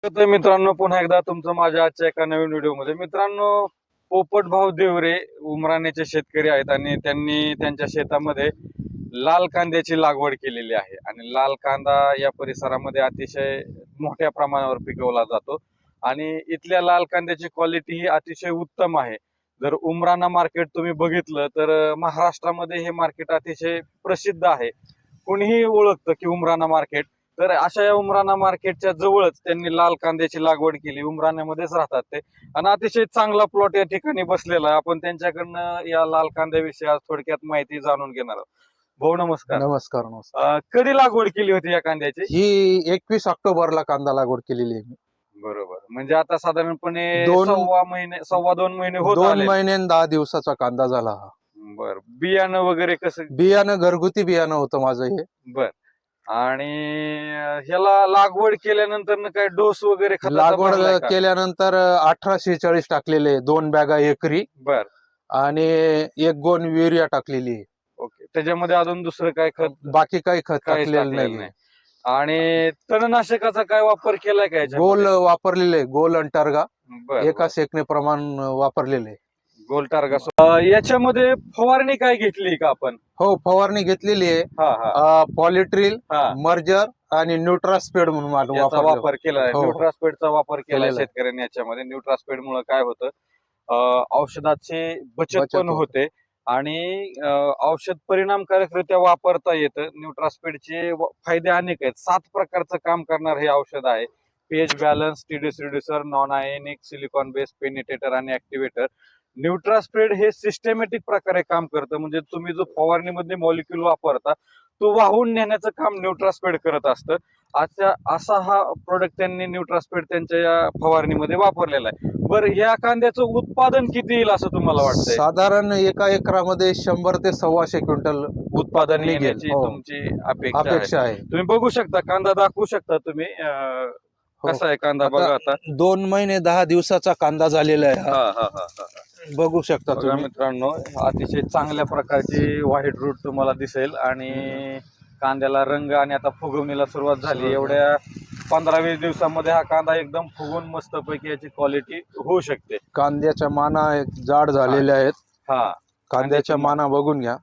तर मित्रांनो पुन्हा एकदा तुमचं माझ्या आजच्या एका नवीन व्हिडिओमध्ये. मित्रांनो, पोपट भाऊ देवरे उमराण्याचे शेतकरी आहेत आणि त्यांनी त्यांच्या शेतामध्ये लाल कांद्याची लागवड केलेली आहे आणि लाल कांदा या परिसरामध्ये अतिशय मोठ्या प्रमाणावर पिकवला जातो आणि इथल्या लाल कांद्याची क्वालिटी ही अतिशय उत्तम आहे. जर उमराणा मार्केट तुम्ही बघितलं तर महाराष्ट्रामध्ये हे मार्केट अतिशय प्रसिद्ध आहे. कोणीही ओळखतं की उमराणा मार्केट. तर अशा या उमराणा मार्केटच्या जवळच त्यांनी लाल कांद्याची लागवड केली. उमराण्यामध्येच राहतात ते आणि अतिशय चांगला प्लॉट या ठिकाणी बसलेला आहे. आपण त्यांच्याकडनं या लाल कांद्याविषयी आज थोडक्यात माहिती जाणून घेणार आहोत. भाऊ नमस्कार. नमस्कार नमस्कार. कधी लागवड केली होती या कांद्याची? ही 21 ऑक्टोबरला कांदा लागवड केलेली आहे. बरोबर, म्हणजे आता साधारणपणे दोन- सव्वा दोन महिने होत 2 आले. महिने आणि 10 दिवसाचा कांदा झाला हा. बर, बियाणं वगैरे कसं? बियाणं घरगुती बियाणं होतं माझं हे. बर, आणि ह्याला लागवड केल्यानंतर काय डोस वगैरे खताचा लागवड भरलाय का? केल्यानंतर 1846 टाकलेले 2 बॅगा एकरी बर, आणि 1 गोण युरिया टाकलेली आहे. ओके. त्याच्यामध्ये अजून दुसरं काय खत? बाकी काही खत काहीच टाकलेलं टाकलेलं नाही. आणि तणनाशकाचा काय वापर केलाय का याच्यामध्ये? गोल वापरलेले, गोल आणि टर्गा बर, एका सेकने प्रमाण वापरलेले. गोल टार्गा. याच्यामध्ये फवारणी काय घेतली का आपण? हो, फवारणी घेतलेली आहे. हा हा पॉलिट्रिल, हा, मर्जर आणि न्यूट्रास्पेड म्हणून याचा वापर केलाय. हो. न्यूट्रास्पेडचा वापर केलाय केलेला आहे. शेतकऱ्यांनी याच्यामध्ये. न्यूट्रास्पेड मुळे काय होतं, औषधाची बचत बचत पण होते आणि औषध परिणामकारकरित्या वापरता येतं. न्यूट्रास्पेडचे फायदे अनेक आहेत. 7 प्रकारचं काम करणार हे औषध आहे. PH balance, TDS reducer, non ionic, silicon base, penetrator आणि ऍक्टिव्हेटर. न्यूट्रास्पेड हे सिस्टमॅटिक प्रकारे काम करतं. म्हणजे तुम्ही जो फवारणीमध्ये मॉलिक्यूल वापरता तो वाहून नेण्याचं काम न्यूट्रास्पेड करत असतं. असा हा प्रोडक्ट त्यांनी न्यूट्रास्पेड त्यांच्या या फवारणीमध्ये वापरलेला आहे. बरं, या कांद्याचं उत्पादन किती येईल असं तुम्हाला वाटतंय? साधारण एका एकरामध्ये 100 ते 125 क्विंटल उत्पादन निघेल. येण्याची हो. तुमची अपेक्षा आहे. अपेक्षा आहे. तुम्ही बघू शकता, कांदा दाखवू शकता तुम्ही. हो. कसा आहे कांदा बघा आता. 2 महिने 10 दिवसाचा कांदा झालेला आहे हा हा. हा हा हा. बघू शकता बघा तुम्ही. मित्रांनो, अतिशय चांगल्या प्रकारची व्हाईट रूट तुम्हाला दिसेल आणि कांद्याला रंग आणि आता फुगवणीला सुरुवात झाली. एवढ्या 15-20 दिवसामध्ये हा कांदा एकदम फुगून मस्तपैकी याची क्वालिटी होऊ शकते. कांद्याच्या माना जाड झालेल्या आहेत. हा, कांद्याच्या माना बघून घ्या.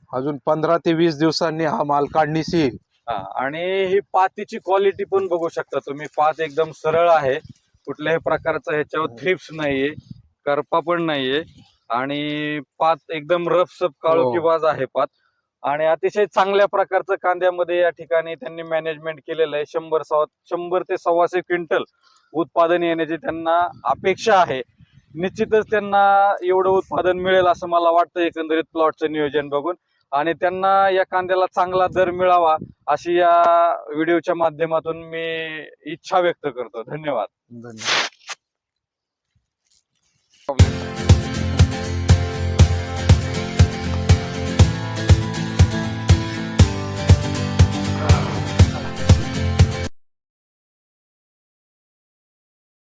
अजून 15 ते 20 दिवसांनी हा माल काढणीस येईल. हा, आणि ही पातीची क्वालिटी पण बघू शकता तुम्ही. पात एकदम सरळ आहे, कुठल्याही प्रकारचा ह्याच्यावर थ्रिप्स नाहीये, करपा पण नाहीये आणि पात एकदम रफसप काळोखीबाज आहे पात. आणि अतिशय चांगल्या प्रकारचं कांद्यामध्ये या ठिकाणी त्यांनी मॅनेजमेंट केलेलं आहे. 100 ते 125 क्विंटल उत्पादन येण्याची त्यांना अपेक्षा आहे. निश्चितच त्यांना एवढं उत्पादन मिळेल असं मला वाटतं एकंदरीत प्लॉटचं नियोजन बघून. आणि त्यांना या कांद्याला चांगला दर मिळावा अशी या व्हिडिओच्या माध्यमातून मी इच्छा व्यक्त करतो. धन्यवाद. धन्यवाद.